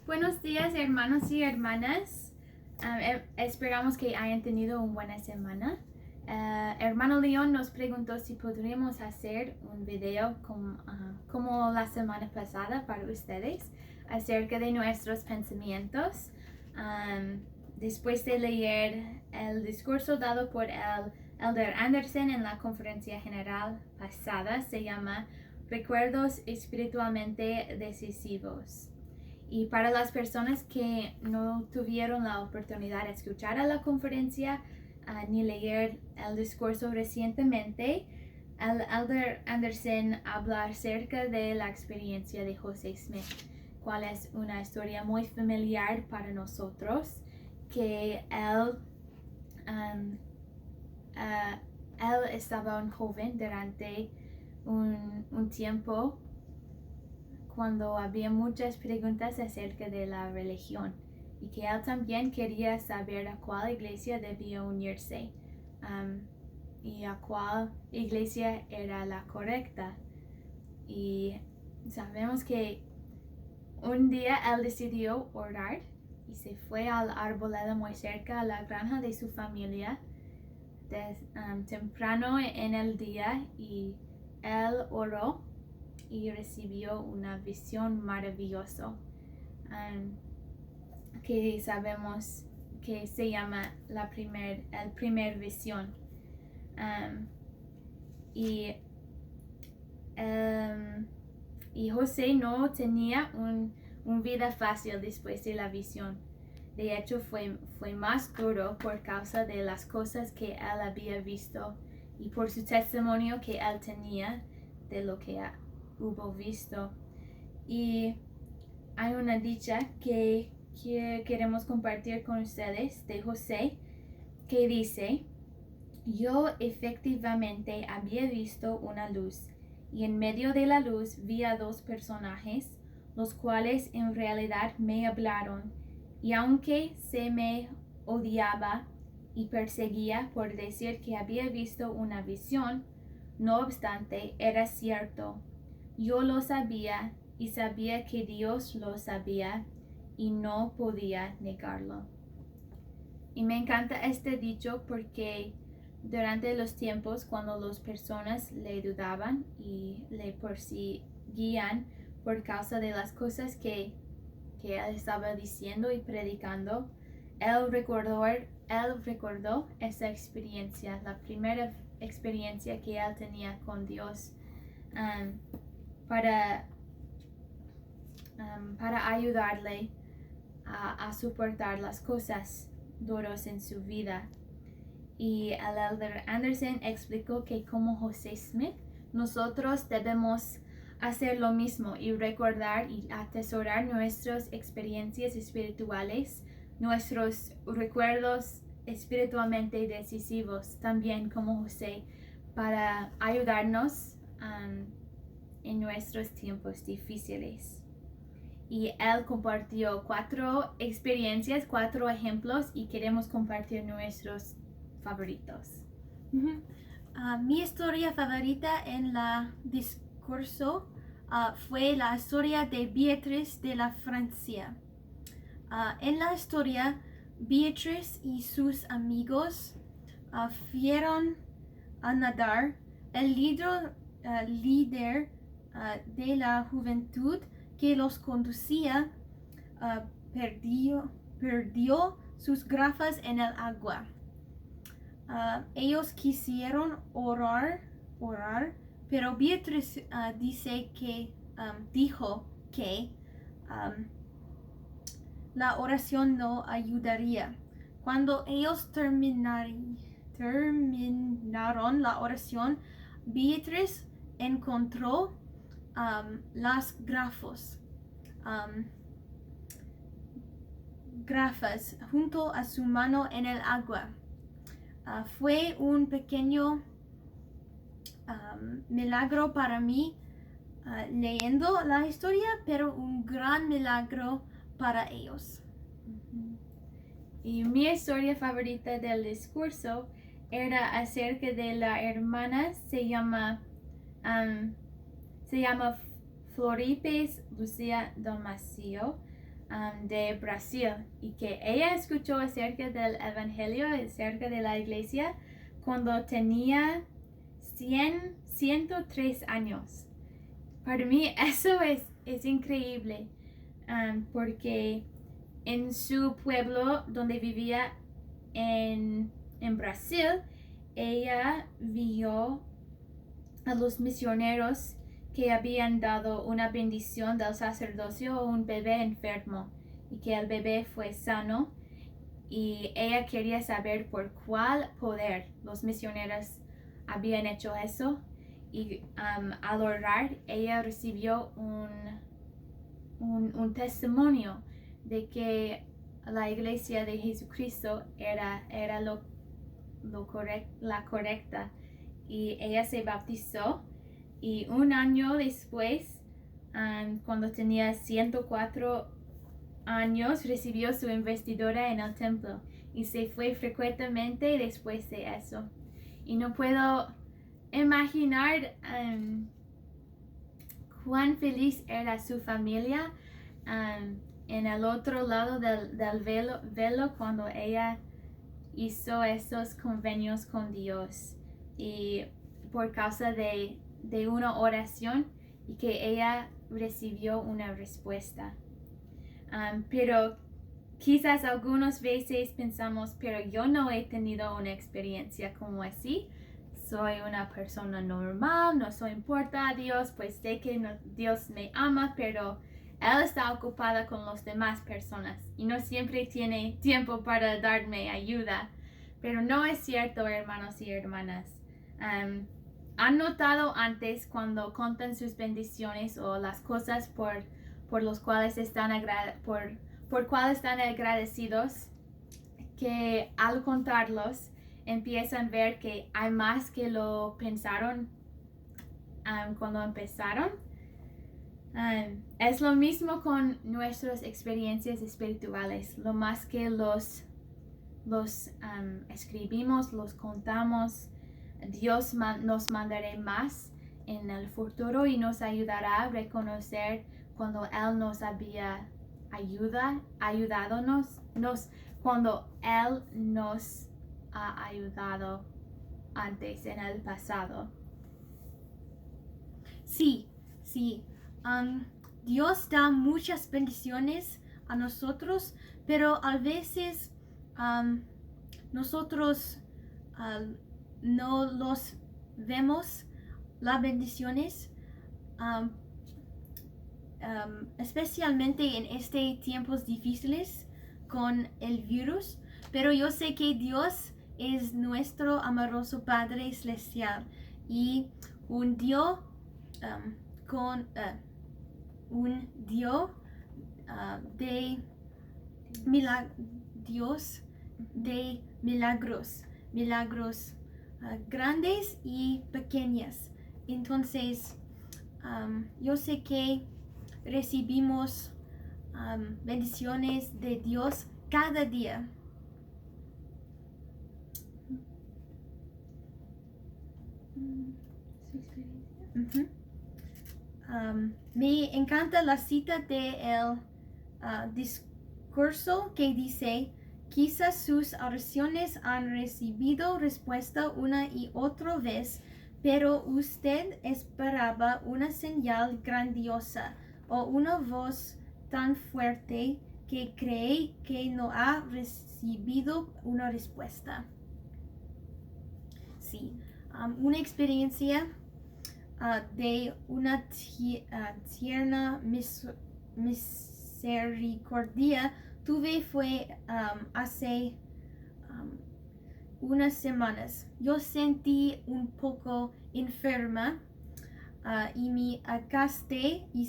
Buenos días, hermanos y hermanas. Esperamos que hayan tenido una buena semana. Hermano León nos preguntó si podríamos hacer un video como la semana pasada para ustedes acerca de nuestros pensamientos. Después de leer el discurso dado por el Elder Anderson en la conferencia general pasada, se llama Recuerdos espiritualmente decisivos. Y para las personas que no tuvieron la oportunidad de escuchar a la conferencia ni leer el discurso recientemente, el Elder Anderson habla acerca de la experiencia de José Smith, cual es una historia muy familiar para nosotros, que él estaba un joven durante un tiempo cuando había muchas preguntas acerca de la religión y que él también quería saber a cuál iglesia debía unirse y a cuál iglesia era la correcta. Y sabemos que un día él decidió orar y se fue al arbolado muy cerca a la granja de su familia temprano en el día, y él oró y recibió una visión maravillosa que sabemos que se llama el primer visión. Y José no tenía una vida fácil después de la visión. De hecho, fue más duro por causa de las cosas que él había visto y por su testimonio que él tenía de lo que hubo visto. Y hay una dicha que queremos compartir con ustedes de José, que dice: yo efectivamente había visto una luz, y en medio de la luz vi a dos personajes, los cuales en realidad me hablaron, y aunque se me odiaba y perseguía por decir que había visto una visión, no obstante era cierto. Yo lo sabía y sabía que Dios lo sabía y no podía negarlo. Y me encanta este dicho porque durante los tiempos cuando las personas le dudaban y le perseguían por causa de las cosas que él estaba diciendo y predicando, él recordó esa experiencia, la primera experiencia que él tenía con Dios, para ayudarle a soportar las cosas duras en su vida. Y el Elder Anderson explicó que como José Smith, nosotros debemos hacer lo mismo y recordar y atesorar nuestras experiencias espirituales, nuestros recuerdos espiritualmente decisivos, también como José, para ayudarnos en nuestros tiempos difíciles. Y él compartió 4 experiencias, 4 ejemplos, y queremos compartir nuestros favoritos. Mi historia favorita en el discurso fue la historia de Beatriz de la Francia. En la historia, Beatriz y sus amigos fueron a nadar. El líder de la juventud que los conducía perdió sus gafas en el agua. Ellos quisieron orar, pero Beatriz dijo que la oración no ayudaría. Cuando ellos terminaron la oración, Beatriz encontró las gafas junto a su mano en el agua. Fue un pequeño milagro para mí leyendo la historia, pero un gran milagro para ellos. Y mi historia favorita del discurso era acerca de la hermana, se llama Floripes Lucía Damasio. de Brasil, y que ella escuchó acerca del evangelio, acerca de la iglesia, cuando tenía 103 años. Para mí eso es increíble, porque en su pueblo donde vivía en Brasil, ella vio a los misioneros que habían dado una bendición del sacerdocio a un bebé enfermo, y que el bebé fue sano, y ella quería saber por cuál poder los misioneros habían hecho eso, y al orar ella recibió un testimonio de que la iglesia de Jesucristo era la correcta, y ella se bautizó, y un año después, cuando tenía 104 años, recibió su investidura en el templo, y se fue frecuentemente después de eso. Y no puedo imaginar cuán feliz era su familia en el otro lado del velo cuando ella hizo esos convenios con Dios, y por causa de una oración, y que ella recibió una respuesta. Pero quizás algunas veces pensamos, pero yo no he tenido una experiencia como así. Soy una persona normal, no soy importa a Dios, pues sé que Dios me ama, pero Él está ocupada con las demás personas y no siempre tiene tiempo para darme ayuda. Pero no es cierto, hermanos y hermanas. ¿Han notado antes, cuando contan sus bendiciones o las cosas por los cuales están están agradecidos, que al contarlos empiezan a ver que hay más que lo pensaron cuando empezaron? Es lo mismo con nuestras experiencias espirituales. Lo más que los escribimos, los contamos, Dios nos mandará más en el futuro y nos ayudará a reconocer cuando Él nos había ayudado, cuando Él nos ha ayudado antes, en el pasado. Sí. Dios da muchas bendiciones a nosotros, pero a veces nosotros no los vemos, las bendiciones, especialmente en estos tiempos difíciles con el virus. Pero yo sé que Dios es nuestro amoroso Padre Celestial y un Dios de milagros grandes y pequeños. Entonces yo sé que recibimos bendiciones de Dios cada día. Me encanta la cita del discurso que dice: quizás sus oraciones han recibido respuesta una y otra vez, pero usted esperaba una señal grandiosa o una voz tan fuerte que cree que no ha recibido una respuesta. Sí, una experiencia de una tierna misericordia tuve fue hace unas semanas. Yo sentí un poco enferma y me acosté y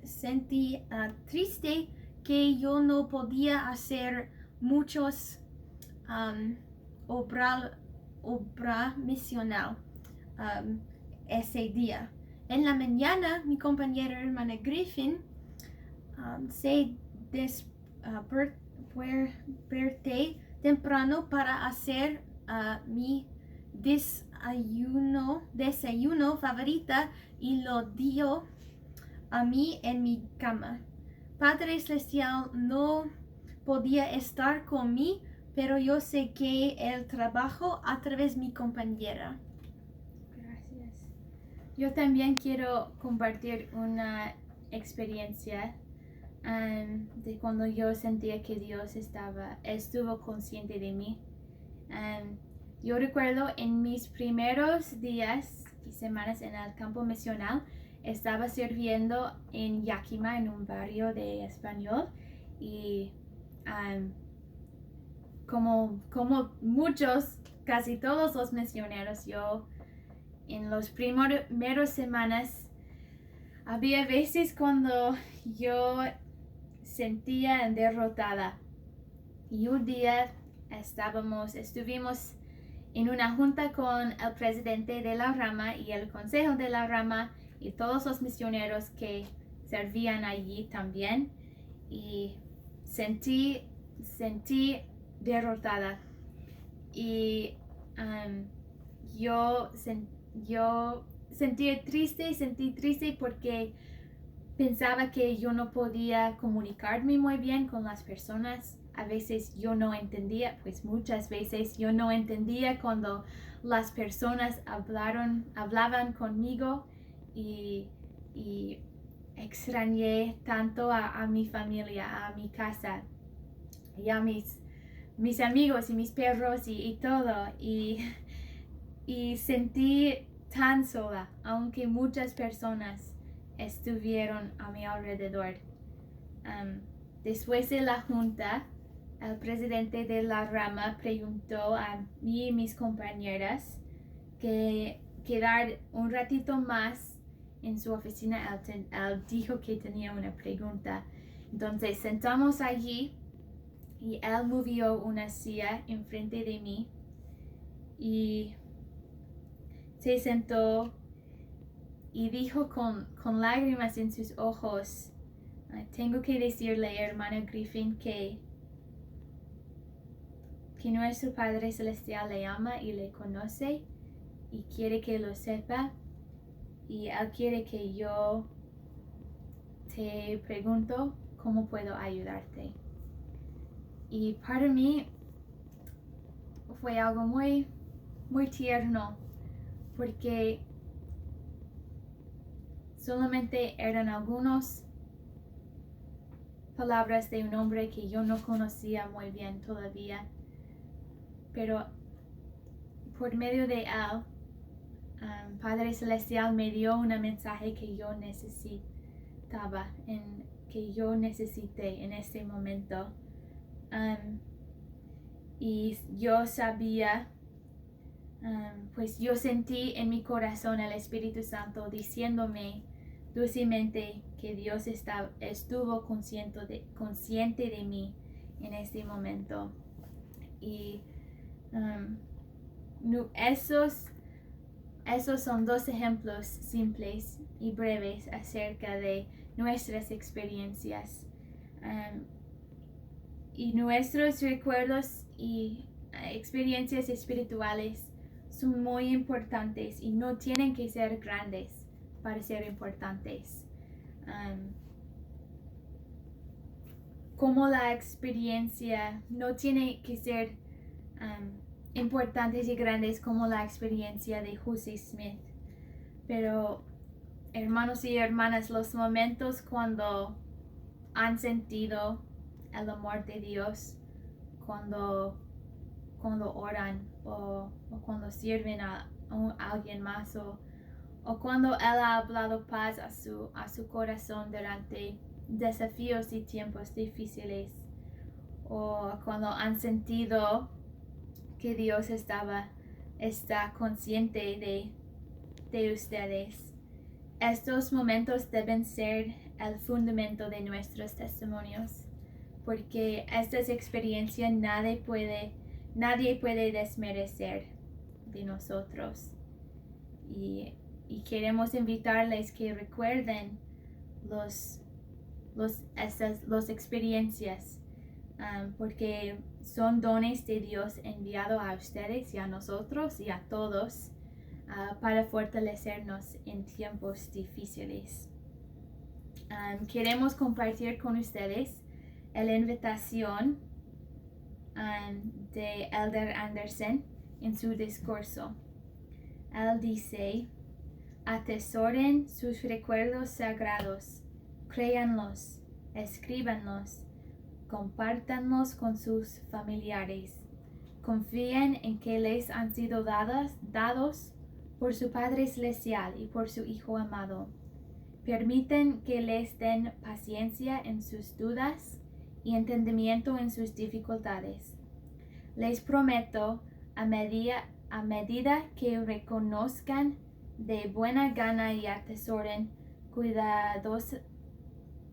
sentí triste que yo no podía hacer muchos obra misional ese día. En la mañana, mi compañera hermana Griffin se desperté temprano para hacer mi desayuno favorita y lo dio a mí en mi cama. Padre Celestial no podía estar conmigo, pero yo sé que Él trabajó a través de mi compañera. Gracias. Yo también quiero compartir una experiencia de cuando yo sentía que Dios estuvo consciente de mí. Yo recuerdo en mis primeros días y semanas en el campo misional, estaba sirviendo en Yakima, en un barrio de español, y como muchos, casi todos los misioneros, yo en los primeros semanas había veces cuando yo sentía derrotada, y un día estuvimos en una junta con el presidente de la rama y el consejo de la rama y todos los misioneros que servían allí también, y sentí derrotada, y yo sentí triste porque pensaba que yo no podía comunicarme muy bien con las personas. A veces yo no entendía, pues muchas veces yo no entendía cuando las personas hablaban conmigo, y extrañé tanto a mi familia, a mi casa y a mis amigos y mis perros y todo. Y sentí tan sola, aunque muchas personas estuvieron a mi alrededor. Después de la junta, el presidente de la rama preguntó a mí y mis compañeras que quedar un ratito más en su oficina. Él dijo que tenía una pregunta. Entonces sentamos allí y él movió una silla enfrente de mí y se sentó y dijo con lágrimas en sus ojos: tengo que decirle, hermana Griffin, que nuestro Padre Celestial le ama y le conoce y quiere que lo sepa, y Él quiere que yo te pregunto cómo puedo ayudarte. Y para mí fue algo muy, muy tierno, porque solamente eran algunas palabras de un hombre que yo no conocía muy bien todavía, pero por medio de él, Padre Celestial me dio un mensaje que yo necesitaba, que yo necesité en este momento. Y yo sabía, pues yo sentí en mi corazón el Espíritu Santo diciéndome dulcemente que Dios estuvo consciente de mí en este momento. Y esos son dos ejemplos simples y breves acerca de nuestras experiencias. Y nuestros recuerdos y experiencias espirituales son muy importantes y no tienen que ser grandes para ser importantes. Como la experiencia no tiene que ser importantes y grandes como la experiencia de José Smith, pero hermanos y hermanas, los momentos cuando han sentido el amor de Dios, cuando oran o cuando sirven a alguien más, o cuando Él ha hablado paz a su corazón durante desafíos y tiempos difíciles, o cuando han sentido que Dios está consciente de ustedes. Estos momentos deben ser el fundamento de nuestros testimonios, porque estas experiencias nadie puede desmerecer de nosotros. Y queremos invitarles que recuerden las experiencias, porque son dones de Dios enviados a ustedes y a nosotros y a todos, para fortalecernos en tiempos difíciles. queremos compartir con ustedes la invitación de Elder Anderson en su discurso. Él dice: atesoren sus recuerdos sagrados, créanlos, escríbanlos, compártanlos con sus familiares. Confíen en que les han sido dados por su Padre Celestial y por su Hijo amado. Permiten que les den paciencia en sus dudas y entendimiento en sus dificultades. Les prometo, a medida que reconozcan de buena gana y atesoren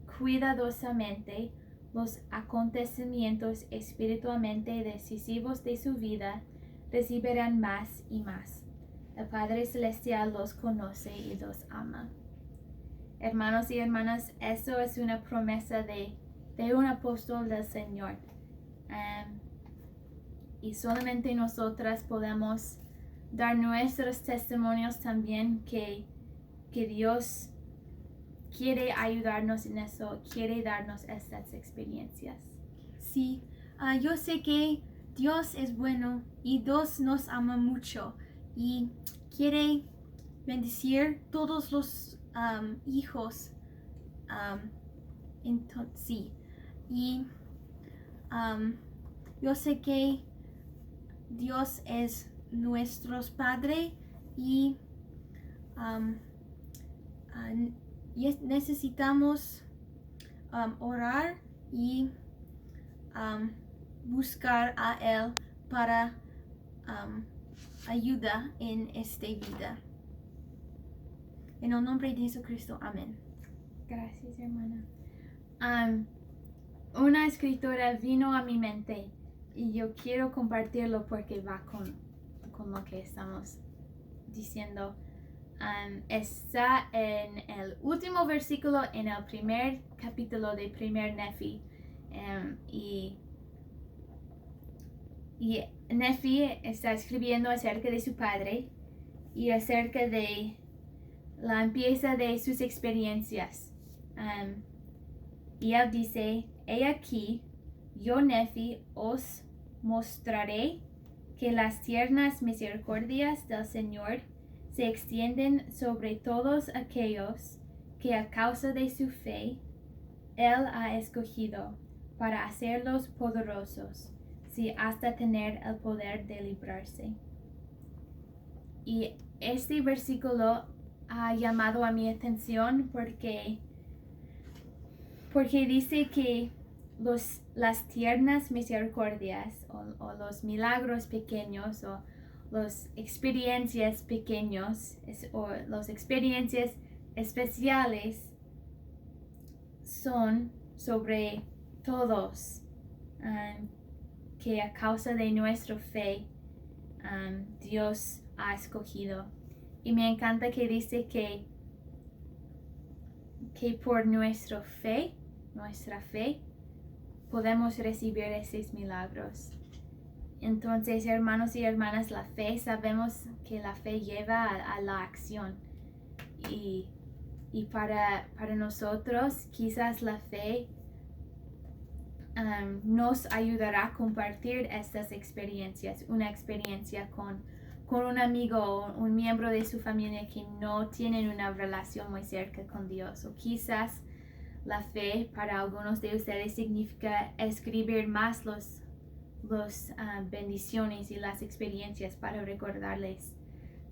cuidadosamente los acontecimientos espiritualmente decisivos de su vida, recibirán más y más. El Padre Celestial los conoce y los ama. Hermanos y hermanas, eso es una promesa de un apóstol del Señor. Y solamente nosotras podemos dar nuestros testimonios también que Dios quiere ayudarnos en eso, quiere darnos estas experiencias. Sí, yo sé que Dios es bueno y Dios nos ama mucho y quiere bendecir todos los hijos. Entonces, sí, y yo sé que Dios es nuestro Padre y necesitamos orar y buscar a Él para ayuda en esta vida. En el nombre de Jesucristo, amén. Gracias, hermana. Una escritura vino a mi mente y yo quiero compartirlo porque va con lo que estamos diciendo. Está en el último versículo en el primer capítulo de primer Nefi. Y Nefi está escribiendo acerca de su padre y acerca de la limpieza de sus experiencias. Y él dice: he aquí, yo Nefi os mostraré que las tiernas misericordias del Señor se extienden sobre todos aquellos que a causa de su fe Él ha escogido para hacerlos poderosos, si hasta tener el poder de librarse. Y este versículo ha llamado a mi atención porque dice que las tiernas misericordias o los milagros pequeños o las experiencias pequeños o las experiencias especiales son sobre todos, que a causa de nuestra fe Dios ha escogido. Y me encanta que dice que por nuestra fe podemos recibir esos milagros. Entonces, hermanos y hermanas, la fe, sabemos que la fe lleva a la acción. Y para nosotros, quizás la fe nos ayudará a compartir estas experiencias. Una experiencia con un amigo o un miembro de su familia que no tienen una relación muy cerca con Dios. O quizás la fe para algunos de ustedes significa escribir más los bendiciones y las experiencias para recordarles.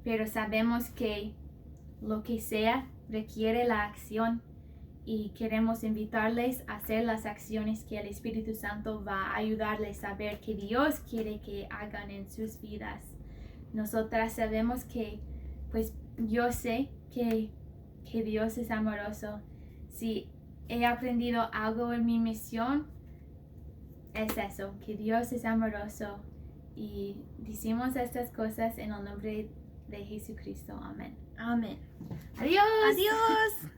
Pero sabemos que lo que sea requiere la acción y queremos invitarles a hacer las acciones que el Espíritu Santo va a ayudarles a ver que Dios quiere que hagan en sus vidas. Nosotras sabemos que, pues yo sé que Dios es amoroso. Si he aprendido algo en mi misión, es eso, que Dios es amoroso. Y decimos estas cosas en el nombre de Jesucristo. Amén. Amén. Adiós. Adiós.